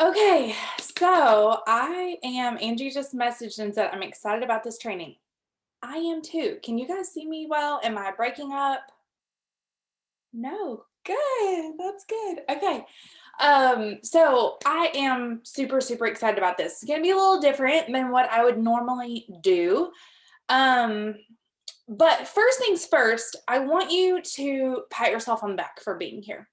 Okay, so Angie just messaged and said, I'm excited about this training. I am too. Can you guys see me well? Am I breaking up? No. Good. That's good. Okay. So I am super, super excited about this. It's gonna be a little different than what I would normally do. Um, but first things first, I want you to pat yourself on the back for being here.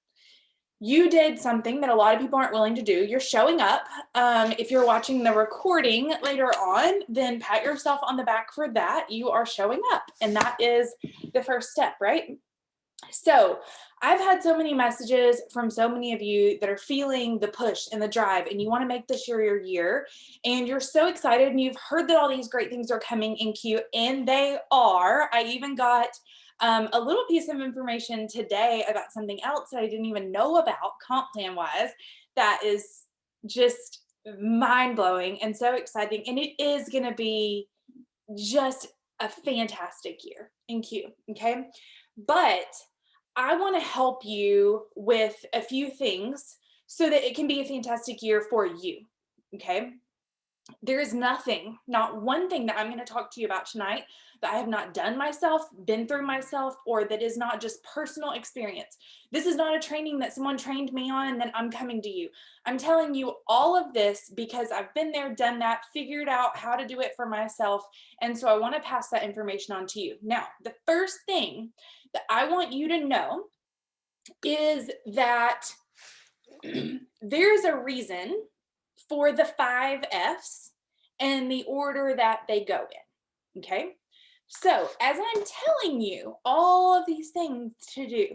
You did something that a lot of people aren't willing to do. You're showing up. If you're watching the recording later on, then pat yourself on the back for that. You are showing up, and that is the first step, right? So I've had so many messages from so many of you that are feeling the push and the drive, and you want to make this your year, and you're so excited, and you've heard that all these great things are coming in queue, and they are. I even got a little piece of information today about something else that I didn't even know about comp plan wise that is just mind blowing and so exciting. And it is going to be just a fantastic year in Q. Okay. But I want to help you with a few things so that it can be a fantastic year for you. Okay. There is nothing, not one thing that I'm going to talk to you about tonight that I have not done myself, been through myself, or that is not just personal experience. This is not a training that someone trained me on and then I'm coming to you. I'm telling you all of this because I've been there, done that, figured out how to do it for myself. And so I want to pass that information on to you. Now, the first thing that I want you to know is that there's a reason for the 5 F's and the order that they go in. Okay. So as I'm telling you all of these things to do,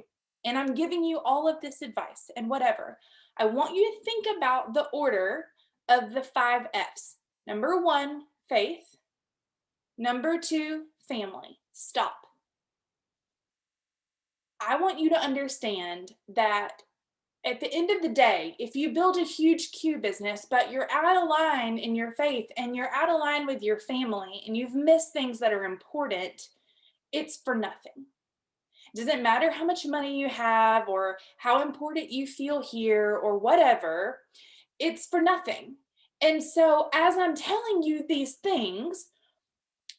and I'm giving you all of this advice and whatever, I want you to think about the order of the 5 F's. Number 1, faith. Number 2, family. Stop. I want you to understand that at the end of the day, if you build a huge Q business, but you're out of line in your faith and you're out of line with your family and you've missed things that are important, it's for nothing. It doesn't matter how much money you have or how important you feel here or whatever, it's for nothing. And so, as I'm telling you these things,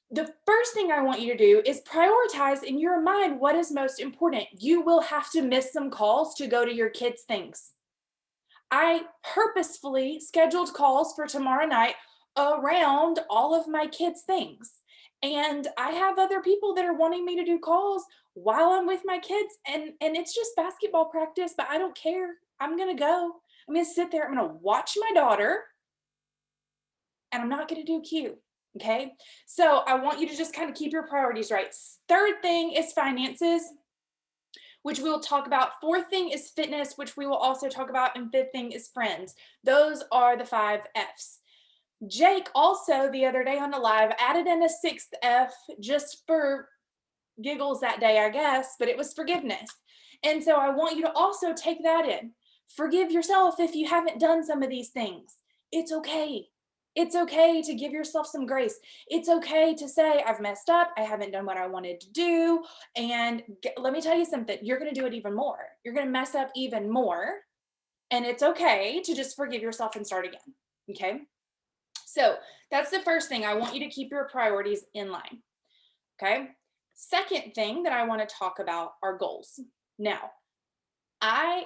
the first thing I want you to do is prioritize in your mind what is most important. You will have to miss some calls to go to your kids' things. I purposefully scheduled calls for tomorrow night around all of my kids' things. And I have other people that are wanting me to do calls while I'm with my kids. And it's just basketball practice, but I don't care. I'm going to go. I'm going to sit there. I'm going to watch my daughter, and I'm not going to do Q. Okay. So I want you to just kind of keep your priorities right. Third thing is finances, which we will talk about. Fourth thing is fitness, which we will also talk about. And fifth thing is friends. Those are the 5 F's. Jake also the other day on the live added in a 6th F just for giggles that day, I guess, but it was forgiveness. And so I want you to also take that in. Forgive yourself if you haven't done some of these things. It's okay. It's okay to give yourself some grace. It's okay to say, I've messed up. I haven't done what I wanted to do. And let me tell you something, you're going to do it even more. You're going to mess up even more. And it's okay to just forgive yourself and start again. Okay. So that's the first thing. I want you to keep your priorities in line. Okay. Second thing that I want to talk about are goals. Now,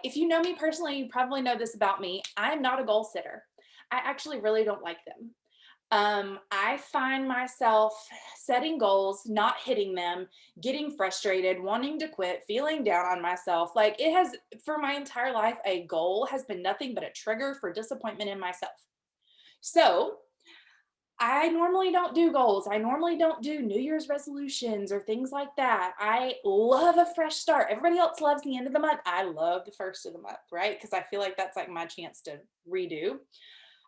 if you know me personally, you probably know this about me. I'm not a goal setter. I actually really don't like them. I find myself setting goals, not hitting them, getting frustrated, wanting to quit, feeling down on myself. Like it has, for my entire life, a goal has been nothing but a trigger for disappointment in myself. So I normally don't do goals. I normally don't do New Year's resolutions or things like that. I love a fresh start. Everybody else loves the end of the month. I love the first of the month, right? Because I feel like that's like my chance to redo.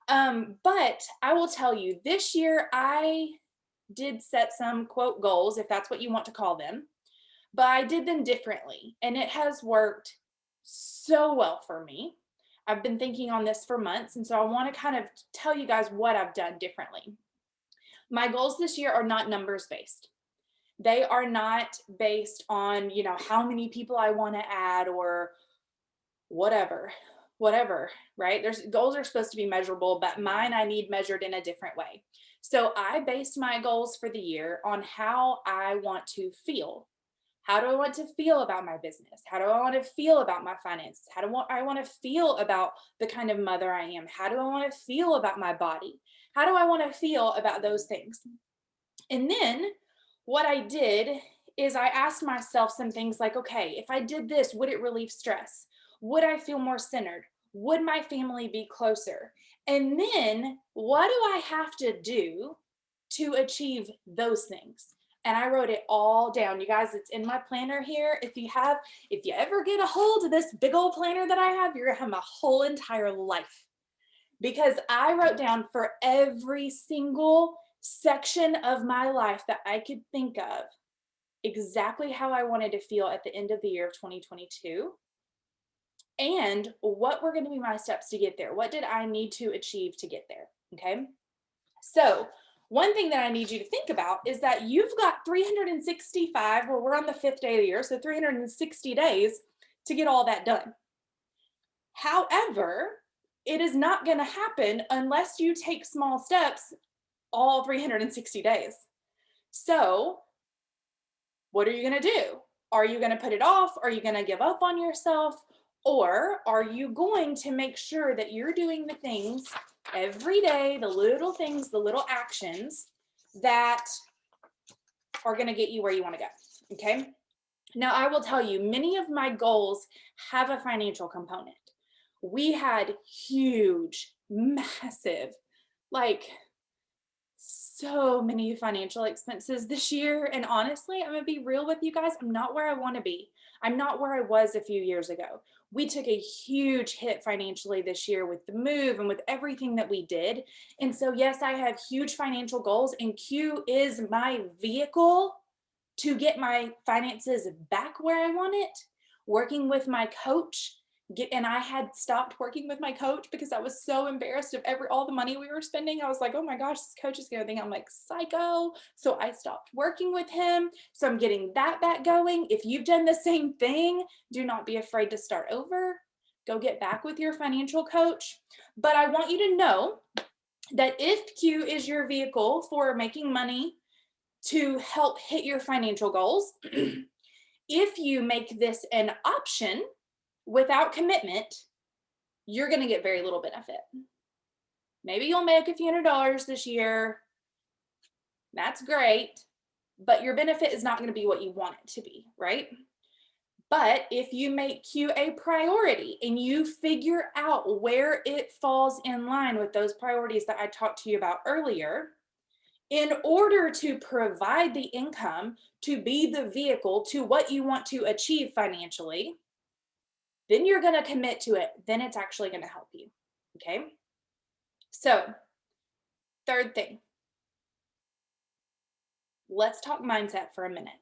But I will tell you, this year I did set some quote goals, if that's what you want to call them, but I did them differently, and it has worked so well for me. I've been thinking on this for months, and so I want to kind of tell you guys what I've done differently. My goals this year are not numbers based. They are not based on, how many people I want to add or whatever. whatever, right? There's goals are supposed to be measurable, but mine I need measured in a different way. So I based my goals for the year on how I want to feel. How do I want to feel about my business? How do I want to feel about my finances? How do I want to feel about the kind of mother I am? How do I want to feel about my body? How do I want to feel about those things? And then what I did is I asked myself some things like, okay, if I did this, would it relieve stress? Would I feel more centered? Would my family be closer? And then what do I have to do to achieve those things? And I wrote it all down. You guys, it's in my planner here. If you ever get a hold of this big old planner that I have, you're gonna have my whole entire life. Because I wrote down for every single section of my life that I could think of exactly how I wanted to feel at the end of the year of 2022 and what were going to be my steps to get there. What did I need to achieve to get there? Okay. So, one thing that I need you to think about is that you've got 365, well, we're on the 5th day of the year, so 360 days to get all that done. However, it is not going to happen unless you take small steps all 360 days. So, what are you going to do? Are you going to put it off? Are you going to give up on yourself? Or are you going to make sure that you're doing the things every day, the little things, the little actions that are going to get you where you want to go? Okay. Now, I will tell you, many of my goals have a financial component. We had huge, massive, like so many financial expenses this year. And honestly, I'm going to be real with you guys. I'm not where I want to be. I'm not where I was a few years ago. We took a huge hit financially this year with the move and with everything that we did. And so, yes, I have huge financial goals, and Q is my vehicle to get my finances back where I want it. Working with my coach, and I had stopped working with my coach because I was so embarrassed of all the money we were spending. I was like, oh my gosh, this coach is gonna think I'm like psycho. So I stopped working with him. So I'm getting that back going. If you've done the same thing, do not be afraid to start over. Go get back with your financial coach. But I want you to know that if Q is your vehicle for making money to help hit your financial goals, if you make this an option without commitment, you're going to get very little benefit. Maybe you'll make a few $100s this year. That's great, but your benefit is not going to be what you want it to be, right? But if you make Q a priority and you figure out where it falls in line with those priorities that I talked to you about earlier, in order to provide the income to be the vehicle to what you want to achieve financially, then you're going to commit to it. Then it's actually going to help you. Okay. So, third thing, let's talk mindset for a minute.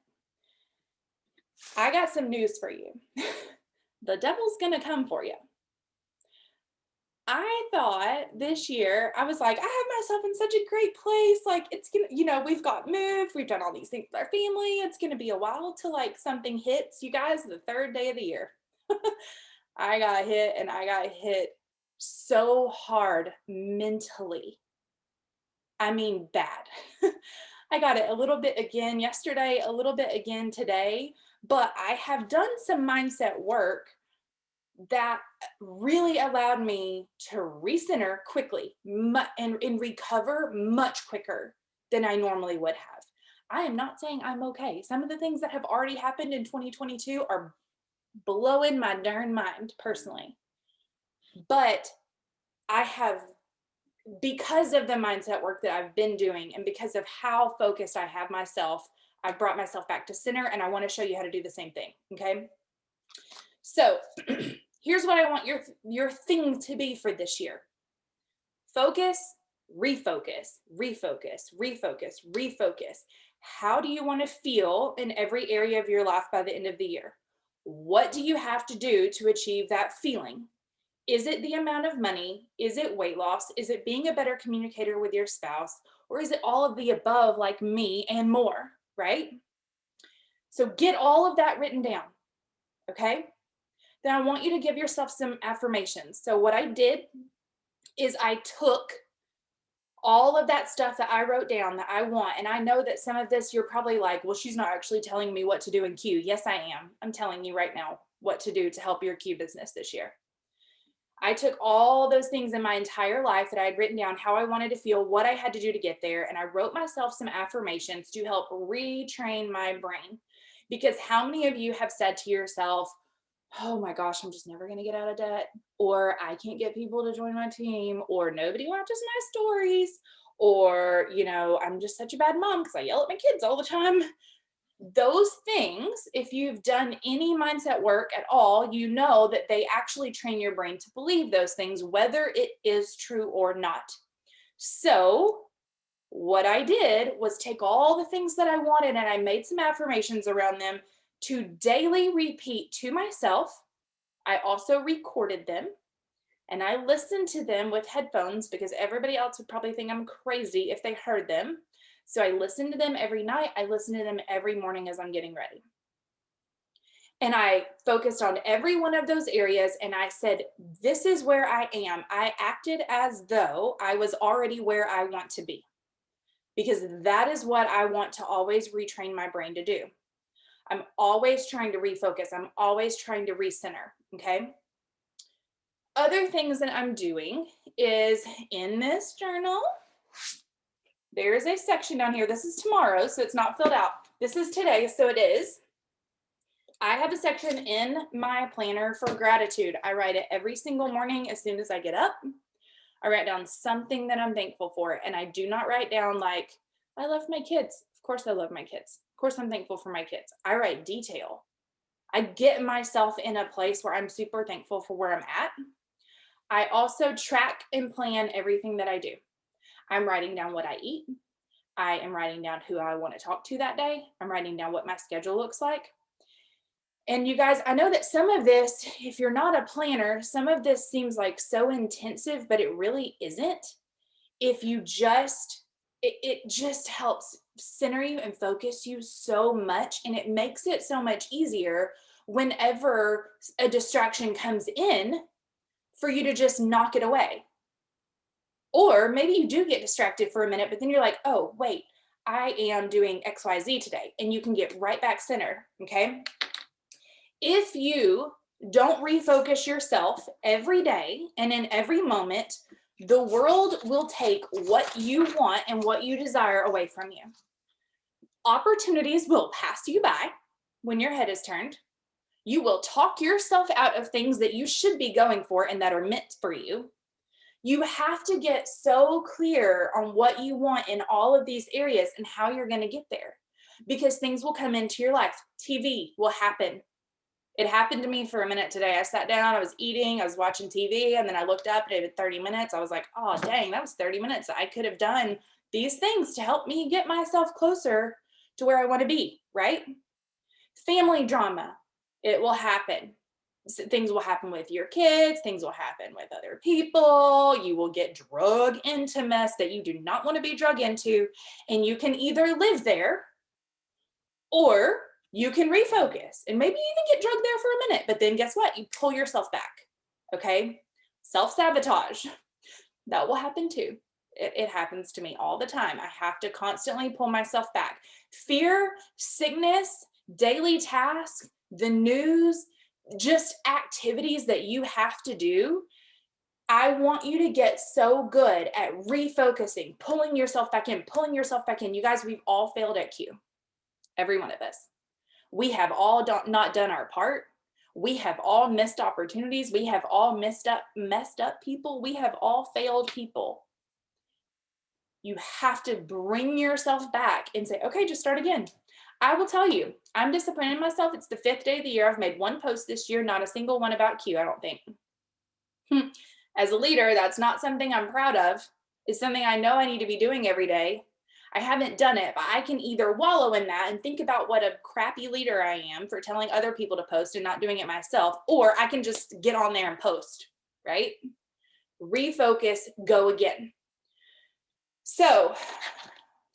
I got some news for you. The devil's going to come for you. I thought this year, I was like, I have myself in such a great place. Like, it's gonna, we've got moved, we've done all these things with our family. It's gonna be a while till like something hits. You guys, the 3rd day of the year, I got hit, and I got hit so hard mentally. I mean, bad. I got it a little bit again yesterday, a little bit again today, but I have done some mindset work that really allowed me to recenter quickly and recover much quicker than I normally would have. I am not saying I'm okay. Some of the things that have already happened in 2022 are blowing my darn mind personally. But I have, because of the mindset work that I've been doing and because of how focused I have myself, I've brought myself back to center, and I want to show you how to do the same thing. Okay. So here's what I want your thing to be for this year. Focus, refocus, refocus, refocus, refocus. How do you want to feel in every area of your life by the end of the year? What do you have to do to achieve that feeling? Is it the amount of money? Is it weight loss? Is it being a better communicator with your spouse? Or is it all of the above, like me, and more, right? So get all of that written down, okay? then I want you to give yourself some affirmations. So what I did is I took all of that stuff that I wrote down that I want. And I know that some of this you're probably like, well, she's not actually telling me what to do in Q. Yes, I am. I'm telling you right now what to do to help your Q business this year. I took all those things in my entire life that I had written down, how I wanted to feel, what I had to do to get there. And I wrote myself some affirmations to help retrain my brain. Because how many of you have said to yourself, oh my gosh, I'm just never going to get out of debt, or I can't get people to join my team, or nobody watches my stories, or, I'm just such a bad mom because I yell at my kids all the time. Those things, if you've done any mindset work at all, you know that they actually train your brain to believe those things, whether it is true or not. So what I did was take all the things that I wanted and I made some affirmations around them to daily repeat to myself. I also recorded them and I listened to them with headphones because everybody else would probably think I'm crazy if they heard them. So I listened to them every night. I listened to them every morning as I'm getting ready. And I focused on every one of those areas and I said, this is where I am. I acted as though I was already where I want to be, because that is what I want to always retrain my brain to do. I'm always trying to refocus. I'm always trying to recenter. Okay. Other things that I'm doing is in this journal, there is a section down here. This is tomorrow, so it's not filled out. This is today, so it is. I have a section in my planner for gratitude. I write it every single morning as soon as I get up. I write down something that I'm thankful for, and I do not write down like, I love my kids. Of course I love my kids. Of course I'm thankful for my kids. I write detail. I get myself in a place where I'm super thankful for where I'm at. I also track and plan everything that I do. I'm writing down what I eat. I am writing down who I want to talk to that day. I'm writing down what my schedule looks like. And you guys, I know that some of this, if you're not a planner, some of this seems like so intensive, but it really isn't. If you just, it just helps center you and focus you so much. And it makes it so much easier whenever a distraction comes in for you to just knock it away. Or maybe you do get distracted for a minute, but then you're like, oh, wait, I am doing XYZ today. And you can get right back centered, okay? If you don't refocus yourself every day and in every moment, the world will take what you want and what you desire away from you. Opportunities will pass you by when your head is turned. You will talk yourself out of things that you should be going for and that are meant for you. You have to get so clear on what you want in all of these areas and how you're going to get there, because things will come into your life. TV will happen. It happened to me for a minute today. I sat down, I was eating, I was watching TV, and then I looked up and it had 30 minutes. I was like, oh, dang, that was 30 minutes. I could have done these things to help me get myself closer to where I want to be, right? Family drama, it will happen. Things will happen with your kids, things will happen with other people. You will get drug into mess that you do not want to be drug into. And you can either live there or you can refocus and maybe even get drugged there for a minute. But then guess what? You pull yourself back. Okay. Self-sabotage. That will happen too. It happens to me all the time. I have to constantly pull myself back. Fear, sickness, daily tasks, the news, just activities that you have to do. I want you to get so good at refocusing, pulling yourself back in, pulling yourself back in. You guys, we've all failed at Q. Every one of us. We have all not done our part. We have all missed opportunities. We have all messed up people. We have all failed people. You have to bring yourself back and say, okay, just start again. I will tell you, I'm disappointed in myself. It's the 5th day of the year. I've made one post this year, not a single one about Q, I don't think. As a leader, that's not something I'm proud of. It's something I know I need to be doing every day. I haven't done it, but I can either wallow in that and think about what a crappy leader I am for telling other people to post and not doing it myself, or I can just get on there and post, right? Refocus, go again. So,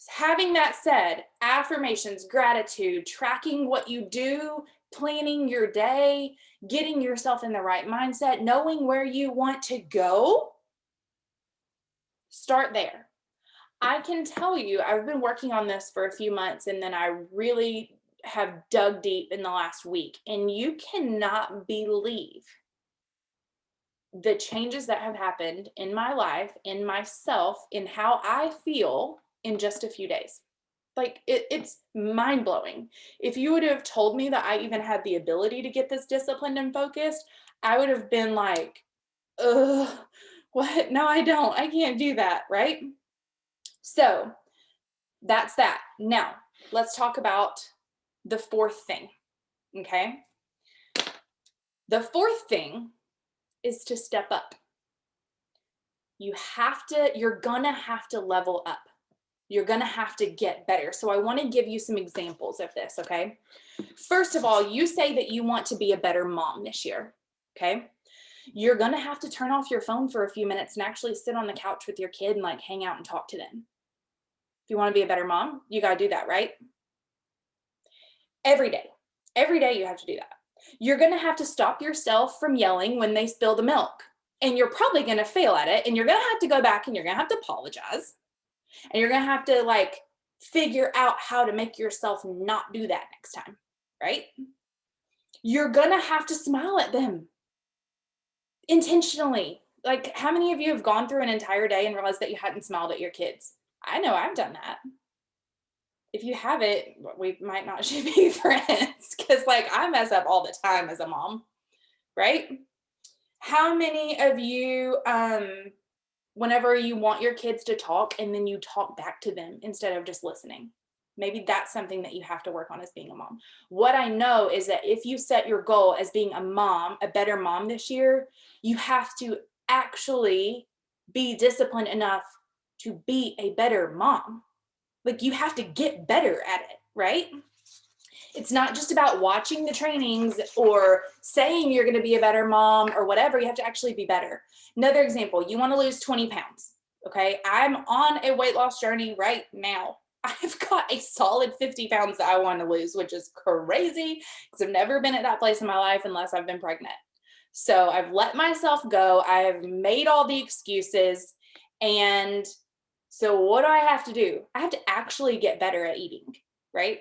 having that said, affirmations, gratitude, tracking what you do, planning your day, getting yourself in the right mindset, knowing where you want to go, start there. I can tell you, I've been working on this for a few months, and then I really have dug deep in the last week, and you cannot believe the changes that have happened in my life, in myself, in how I feel in just a few days. Like it's mind blowing. If you would have told me that I even had the ability to get this disciplined and focused, I would have been like, ugh, what? No, I don't. I can't do that. Right. So that's that. Now, let's talk about the fourth thing. Okay. The fourth thing is to step up. You're gonna have to level up. You're gonna have to get better. So I want to give you some examples of this, okay? First of all, you say that you want to be a better mom this year, okay? You're gonna have to turn off your phone for a few minutes and actually sit on the couch with your kid and like hang out and talk to them. If you want to be a better mom, you gotta do that, right? Every day you have to do that. You're gonna have to stop yourself from yelling when they spill the milk. And you're probably going to fail at it, and you're going to have to go back and you're going to have to apologize, and you're going to have to like figure out how to make yourself not do that next time, right? You're going to have to smile at them intentionally. Like, how many of you have gone through an entire day and realized that you hadn't smiled at your kids? I know I've done that. If you haven't, we might not should be friends, because like I mess up all the time as a mom, right? How many of you, whenever you want your kids to talk and then you talk back to them instead of just listening? Maybe that's something that you have to work on as being a mom. What I know is that if you set your goal as being a mom, a better mom this year, you have to actually be disciplined enough to be a better mom. Like you have to get better at it, right? It's not just about watching the trainings or saying you're going to be a better mom or whatever. You have to actually be better. Another example, you want to lose 20 pounds. Okay. I'm on a weight loss journey right now. I've got a solid 50 pounds that I want to lose, which is crazy because I've never been at that place in my life unless I've been pregnant. So I've let myself go. I have made all the excuses. And so what do I have to do? I have to actually get better at eating, right?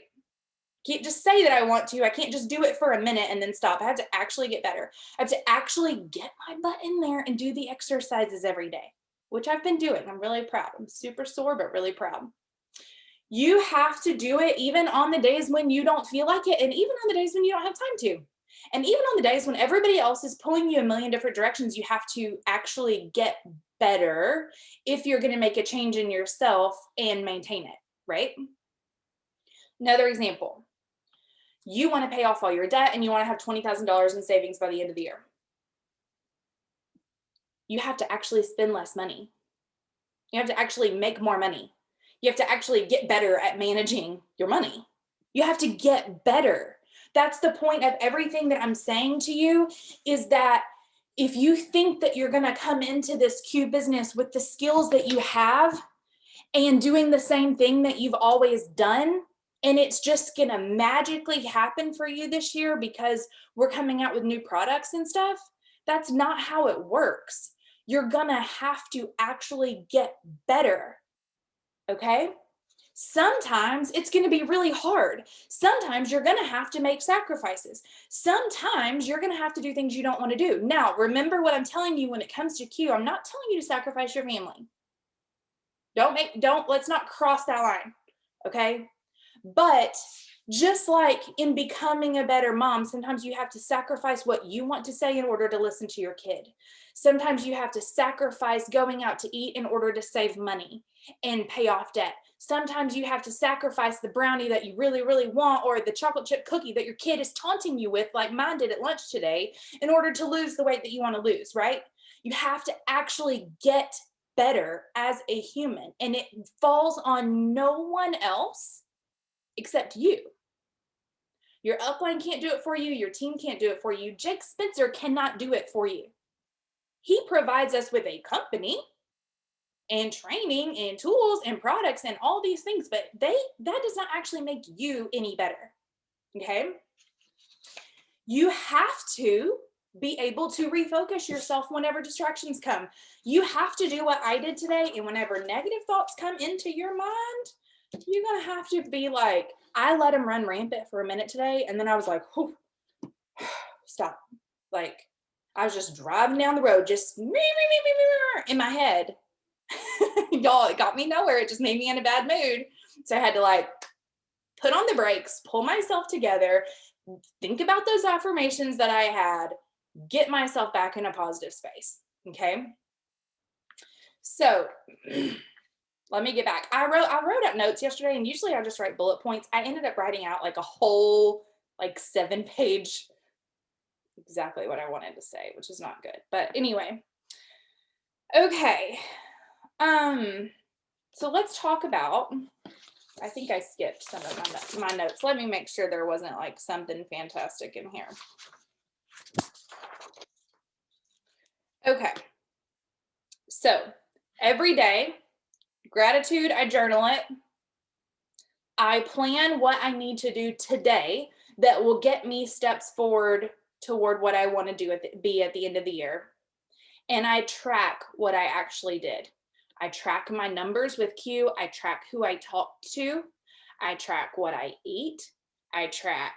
Can't just say that I want to. I can't just do it for a minute and then stop. I have to actually get better. I have to actually get my butt in there and do the exercises every day, which I've been doing. I'm really proud. I'm super sore, but really proud. You have to do it even on the days when you don't feel like it, and even on the days when you don't have time to. And even on the days when everybody else is pulling you a million different directions, you have to actually get better if you're going to make a change in yourself and maintain it, right? Another example. You want to pay off all your debt and you want to have $20,000 in savings by the end of the year. You have to actually spend less money. You have to actually make more money. You have to actually get better at managing your money. You have to get better. That's the point of everything that I'm saying to you, is that if you think that you're going to come into this Q business with the skills that you have and doing the same thing that you've always done, and it's just going to magically happen for you this year because we're coming out with new products and stuff, that's not how it works. You're going to have to actually get better, okay? Sometimes it's going to be really hard. Sometimes you're going to have to make sacrifices. Sometimes you're going to have to do things you don't want to do. Now, remember what I'm telling you when it comes to Q. I'm not telling you to sacrifice your family. Let's not cross that line, okay? But just like in becoming a better mom, sometimes you have to sacrifice what you want to say in order to listen to your kid. Sometimes you have to sacrifice going out to eat in order to save money and pay off debt. Sometimes you have to sacrifice the brownie that you really, really want, or the chocolate chip cookie that your kid is taunting you with, like mine did at lunch today, in order to lose the weight that you want to lose, right? You have to actually get better as a human, and it falls on no one else except you. Your upline can't do it for you. Your team can't do it for you. Jake Spencer cannot do it for you. He provides us with a company and training and tools and products and all these things, but that does not actually make you any better. Okay? You have to be able to refocus yourself whenever distractions come. You have to do what I did today. And whenever negative thoughts come into your mind, you're going to have to be like, I let them run rampant for a minute today. And then I was like, whew, stop. Like, I was just driving down the road, just in my head. Y'all, it got me nowhere. It just made me in a bad mood. So I had to like put on the brakes, pull myself together, think about those affirmations that I had, get myself back in a positive space. Okay. So let me get back. I wrote out notes yesterday, and usually I just write bullet points. I ended up writing out like a whole like 7-page, exactly what I wanted to say, which is not good. But anyway. Okay. So let's talk about, I think I skipped some of my notes. Let me make sure there wasn't like something fantastic in here. Okay. So every day, gratitude, I journal it. I plan what I need to do today that will get me steps forward toward what I want to do be at the end of the year. And I track what I actually did. I track my numbers with Q. I track who I talked to. I track what I eat. I track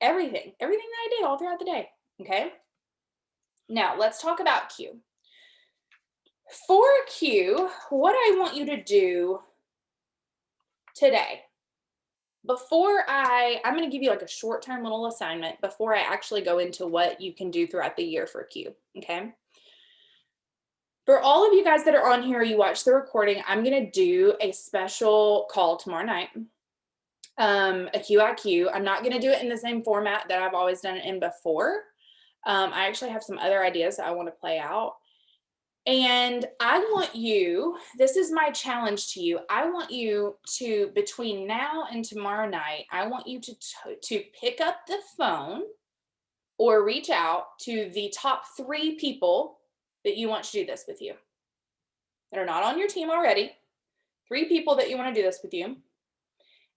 everything that I did all throughout the day. Okay. Now let's talk about Q. For Q, what I want you to do today, I'm going to give you like a short-term little assignment before I actually go into what you can do throughout the year for Q. Okay. For all of you guys that are on here, you watch the recording, I'm going to do a special call tomorrow night, a QIQ. I'm not going to do it in the same format that I've always done it in before. I actually have some other ideas that I want to play out. And I want you, this is my challenge to you. I want you to, between now and tomorrow night, I want you to pick up the phone or reach out to the top 3 people that you want to do this with you, that are not on your team already, 3 people that you want to do this with you.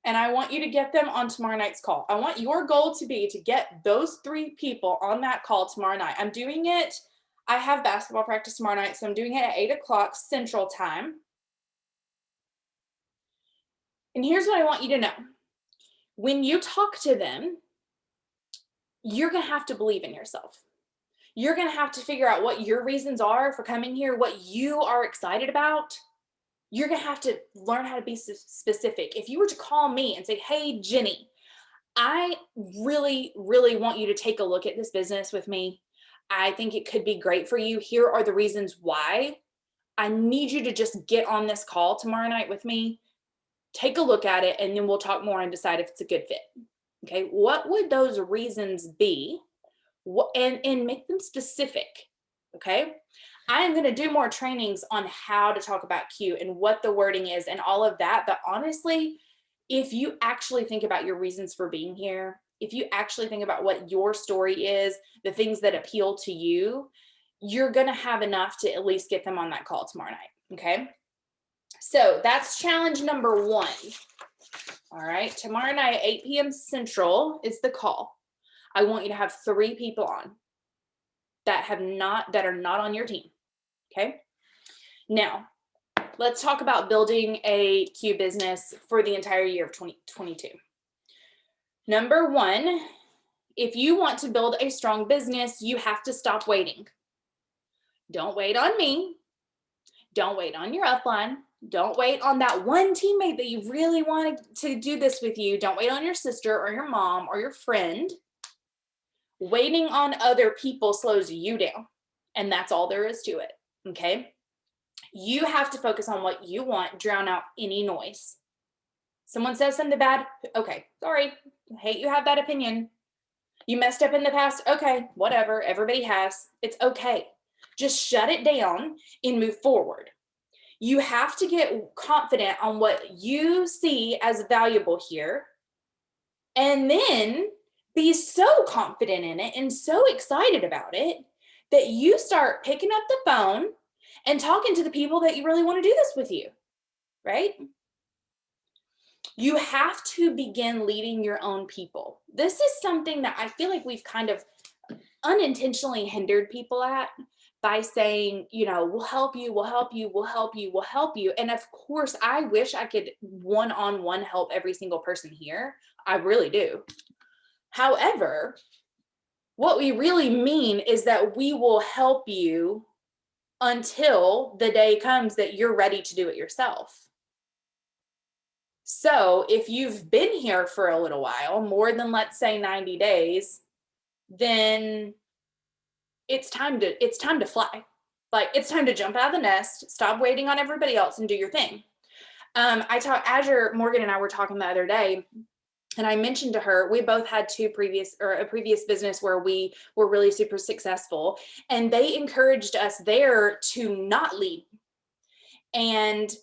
And I want you to get them on tomorrow night's call. I want your goal to be to get those 3 people on that call tomorrow night. I'm doing it. I have basketball practice tomorrow night, so I'm doing it at 8:00 Central Time. And here's what I want you to know. When you talk to them, you're going to have to believe in yourself. You're going to have to figure out what your reasons are for coming here, what you are excited about. You're going to have to learn how to be specific. If you were to call me and say, hey, Jenny, I really, really want you to take a look at this business with me. I think it could be great for you. Here are the reasons why. I need you to just get on this call tomorrow night with me. Take a look at it, and then we'll talk more and decide if it's a good fit. Okay, what would those reasons be? And make them specific. Okay, I am going to do more trainings on how to talk about Q and what the wording is and all of that. But honestly, if you actually think about your reasons for being here, if you actually think about what your story is, the things that appeal to you, you're going to have enough to at least get them on that call tomorrow night. Okay, so that's challenge number 1. All right, tomorrow night, 8 p.m. Central is the call. I want you to have 3 people on that are not on your team. Okay. Now, let's talk about building a Q business for the entire year of 2022. Number 1, if you want to build a strong business, you have to stop waiting. Don't wait on me. Don't wait on your upline. Don't wait on that one teammate that you really wanted to do this with you. Don't wait on your sister or your mom or your friend. Waiting on other people slows you down, and that's all there is to it. Okay. You have to focus on what you want, drown out any noise. Someone says something bad. Okay, sorry. I hate you have that opinion. You messed up in the past. Okay, whatever. Everybody has. It's okay. Just shut it down and move forward. You have to get confident on what you see as valuable here, and then be so confident in it and so excited about it that you start picking up the phone and talking to the people that you really want to do this with you, right? You have to begin leading your own people. This is something that I feel like we've kind of unintentionally hindered people at by saying, you know, we'll help you, we'll help you, we'll help you, we'll help you. And of course, I wish I could one-on-one help every single person here. I really do. However, what we really mean is that we will help you until the day comes that you're ready to do it yourself. So if you've been here for a little while, more than, let's say, 90 days, then it's time to fly. Like, it's time to jump out of the nest, stop waiting on everybody else, and do your thing. Azure Morgan and I were talking the other day, and I mentioned to her, we both had a previous business where we were really super successful, and they encouraged us there to not lead. And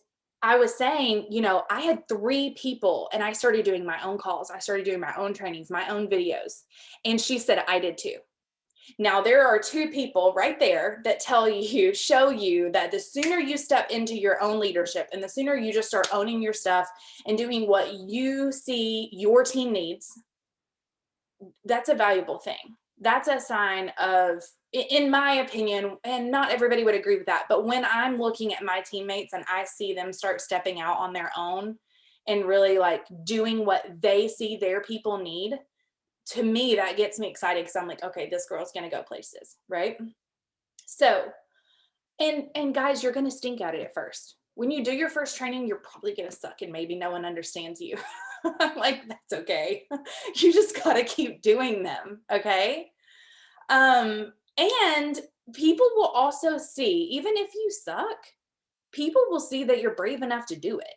I was saying, you know, I had 3 people, and I started doing my own calls. I started doing my own trainings, my own videos. And she said, I did too. Now, there are 2 people right there that show you that the sooner you step into your own leadership and the sooner you just start owning your stuff and doing what you see your team needs, that's a valuable thing. That's a sign of, in my opinion, and not everybody would agree with that, but when I'm looking at my teammates and I see them start stepping out on their own and really like doing what they see their people need, to me, that gets me excited because I'm like, okay, this girl's going to go places, right? So, and guys, you're going to stink at it at first. When you do your first training, you're probably going to suck and maybe no one understands you. Like, that's okay. You just got to keep doing them, okay? And people will also see, even if you suck, people will see that you're brave enough to do it.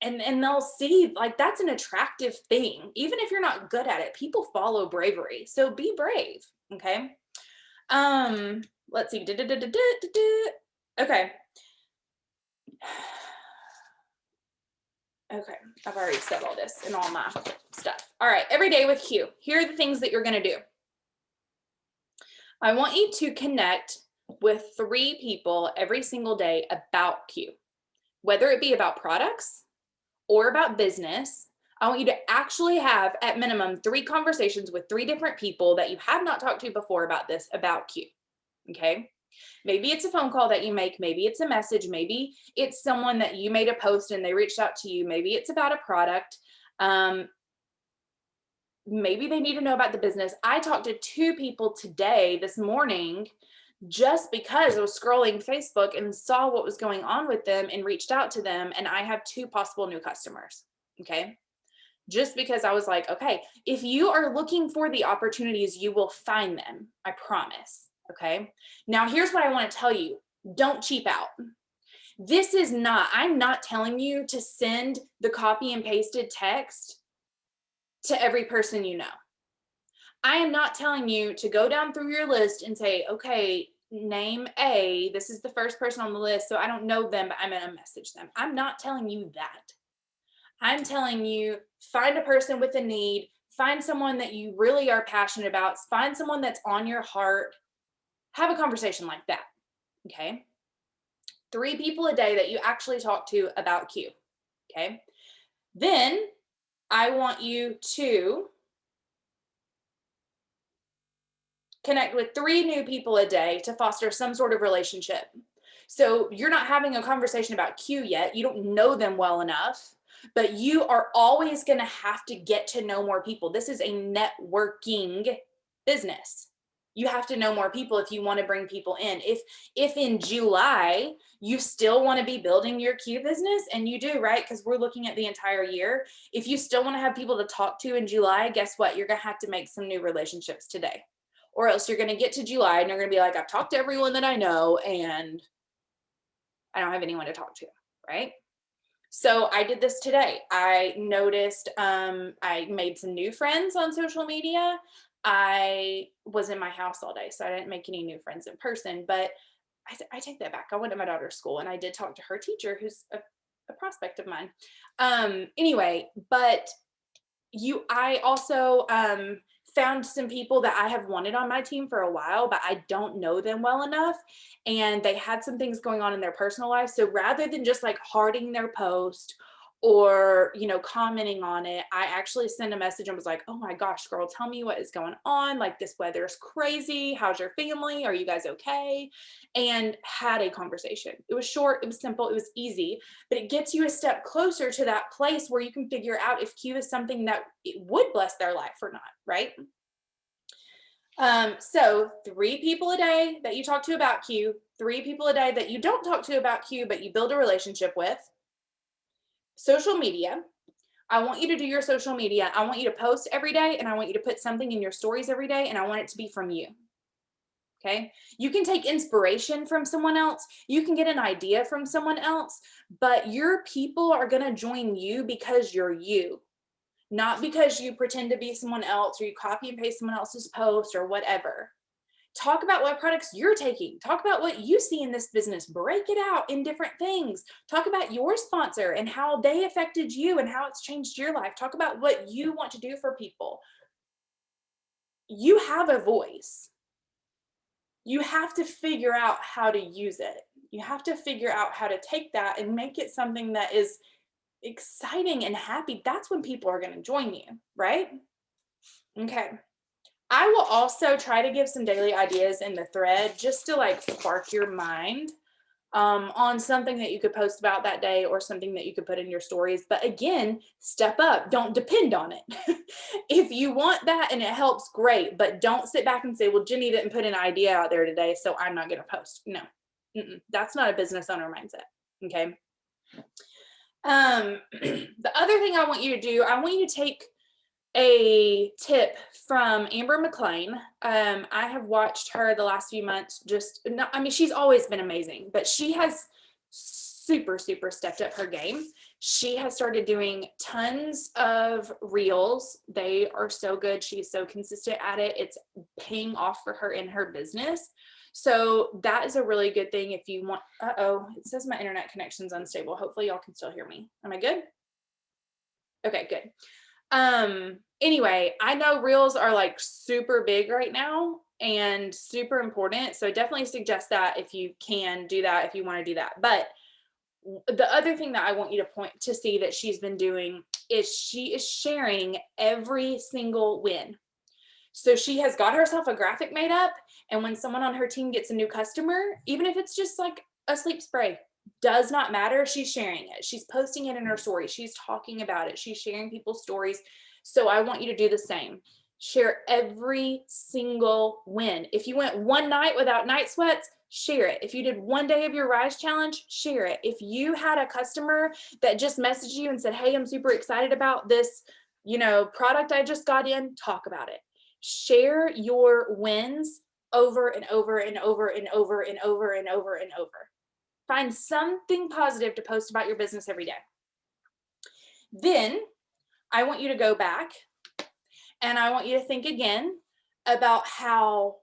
And they'll see, like, that's an attractive thing. Even if you're not good at it, people follow bravery. So be brave, okay? Let's see. Okay. Okay, I've already said all this and all my stuff. All right, every day with Q. Here are the things that you're gonna do. I want you to connect with 3 people every single day about Q, whether it be about products or about business. I want you to actually have at minimum 3 conversations with 3 different people that you have not talked to before about Q. Okay. Maybe it's a phone call that you make. Maybe it's a message. Maybe it's someone that you made a post and they reached out to you. Maybe it's about a product. Maybe they need to know about the business. I talked to 2 people today, this morning, just because I was scrolling Facebook and saw what was going on with them and reached out to them. And I have 2 possible new customers. Okay. Just because I was like, okay, if you are looking for the opportunities, you will find them. I promise. Okay. Now, here's what I want to tell you. Don't cheap out. I'm not telling you to send the copy and pasted text to every person you know. I am not telling you to go down through your list and say, okay, name A, this is the first person on the list, so I don't know them, but I'm going to message them. I'm not telling you that. I'm telling you, find a person with a need, find someone that you really are passionate about, find someone that's on your heart, have a conversation like that, okay? 3 people a day that you actually talk to about Q, okay? Then I want you to connect with 3 new people a day to foster some sort of relationship. So you're not having a conversation about Q yet. You don't know them well enough, but you are always going to have to get to know more people. This is a networking business. You have to know more people if you want to bring people in. If in July you still want to be building your Q business, and you do, right? Because we're looking at the entire year. If you still want to have people to talk to in July, guess what? You're going to have to make some new relationships today. Or else you're going to get to July and you're going to be like, I've talked to everyone that I know and I don't have anyone to talk to, right? So I did this today. I noticed I made some new friends on social media. I was in my house all day, so I didn't make any new friends in person, but I take that back. I went to my daughter's school and I did talk to her teacher, who's a prospect of mine. Anyway, but I also found some people that I have wanted on my team for a while, but I don't know them well enough. And they had some things going on in their personal life. So rather than just like hearting their post or, commenting on it, I actually sent a message and was like, oh my gosh, girl, tell me what is going on. Like, this weather is crazy. How's your family? Are you guys okay? And had a conversation. It was short, it was simple, it was easy, but it gets you a step closer to that place where you can figure out if Q is something that it would bless their life or not, right? So 3 people a day that you talk to about Q, 3 people a day that you don't talk to about Q, but you build a relationship with. Social media. I want you to do your social media. I want you to post every day, and I want you to put something in your stories every day, and I want it to be from you. Okay. You can take inspiration from someone else. You can get an idea from someone else, but your people are going to join you because you're you, not because you pretend to be someone else or you copy and paste someone else's post or whatever. Talk about what products you're taking. Talk about what you see in this business. Break it out in different things. Talk about your sponsor and how they affected you and how it's changed your life. Talk about what you want to do for people. You have a voice. You have to figure out how to use it. You have to figure out how to take that and make it something that is exciting and happy. That's when people are going to join you, right? Okay. I will also try to give some daily ideas in the thread just to like spark your mind on something that you could post about that day or something that you could put in your stories. But again, step up, don't depend on it. If you want that and it helps, great, but don't sit back and say, well, Jenny didn't put an idea out there today, so I'm not going to post. No, that's not a business owner mindset. Okay. The other thing I want you to do, I want you to take a tip from Amber McLean. I have watched her the last few months. She's always been amazing, but she has super stepped up her game. She has started doing tons of reels. They are so good. She's so consistent at it. It's paying off for her in her business. So that is a really good thing if you want. It says my internet connection's unstable. Hopefully y'all can still hear me. Am I good? Okay, good. Anyway, I know reels are like super big right now and super important. So I definitely suggest that if you can do that, if you want to do that. But the other thing that I want you to point to see that she's been doing is she is sharing every single win. So she has got herself a graphic made up. And when someone on her team gets a new customer, even if it's just like a sleep spray, does not matter. She's sharing it. She's posting it in her story. She's talking about it. She's sharing people's stories. So I want you to do the same. Share every single win. If you went one night without night sweats, share it. If you did one day of your Rise Challenge, share it. If you had a customer that just messaged you and said, hey, I'm super excited about this, product I just got in, talk about it. Share your wins over and over and over and over and over and over and over. Find something positive to post about your business every day. Then I want you to go back and I want you to think again about how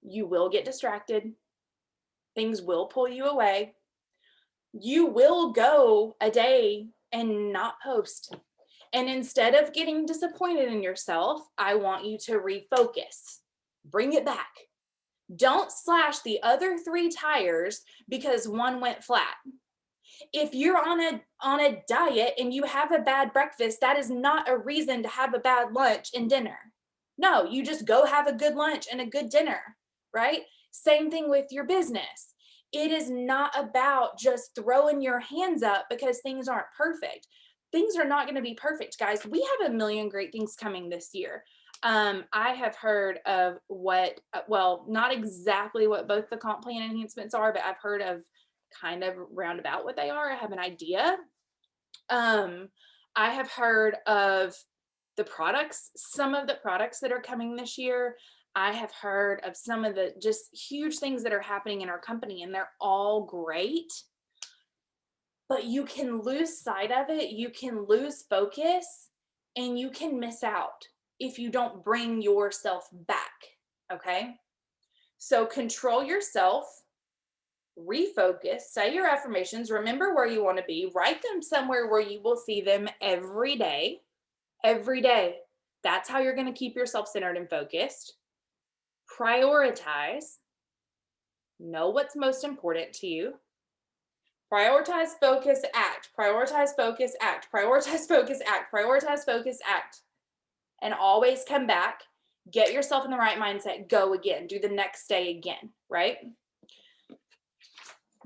you will get distracted. Things will pull you away. You will go a day and not post. And instead of getting disappointed in yourself, I want you to refocus. Bring it back. Don't slash the other 3 tires because one went flat. If you're on a diet and you have a bad breakfast, that is not a reason to have a bad lunch and dinner. No, you just go have a good lunch and a good dinner, right? Same thing with your business. It is not about just throwing your hands up because things aren't perfect. Things are not going to be perfect, guys. We have a million great things coming this year. I have heard of not exactly what both the comp plan enhancements are, but I've heard of kind of roundabout what they are. I have an idea. I have heard of the products, some of the products that are coming this year. I have heard of some of the just huge things that are happening in our company, and they're all great. But you can lose sight of it, you can lose focus, and you can miss out if you don't bring yourself back, okay? So control yourself, refocus, say your affirmations, remember where you want to be, write them somewhere where you will see them every day. Every day. That's how you're going to keep yourself centered and focused. Prioritize. Know what's most important to you. Prioritize, focus, act. Prioritize, focus, act. Prioritize, focus, act. Prioritize, focus, act. And always come back, get yourself in the right mindset, go again, do the next day again, right?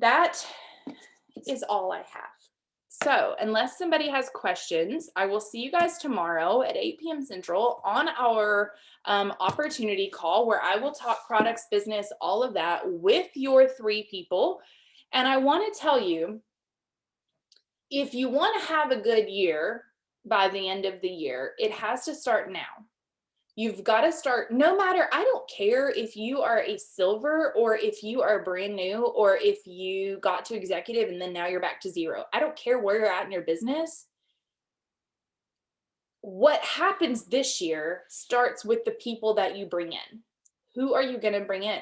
That is all I have. So unless somebody has questions, I will see you guys tomorrow at 8 p.m. Central on our opportunity call, where I will talk products, business, all of that with your 3 people. And I want to tell you, if you want to have a good year by the end of the year, it has to start now. You've got to start, no matter, I don't care if you are a silver or if you are brand new or if you got to executive and then now you're back to 0. I don't care where you're at in your business. What happens this year starts with the people that you bring in. Who are you going to bring in?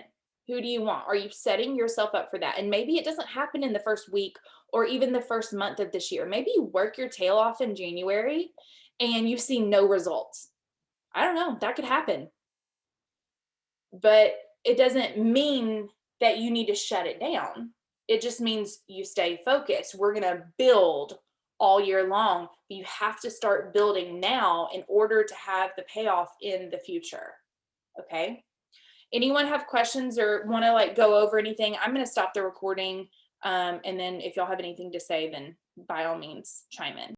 Who do you want? Are you setting yourself up for that? And maybe it doesn't happen in the first week or even the first month of this year. Maybe you work your tail off in January and you see no results. I don't know, that could happen. But it doesn't mean that you need to shut it down. It just means you stay focused. We're going to build all year long. But you have to start building now in order to have the payoff in the future. Okay. Anyone have questions or want to like go over anything? I'm going to stop the recording. And then if y'all have anything to say, then by all means chime in.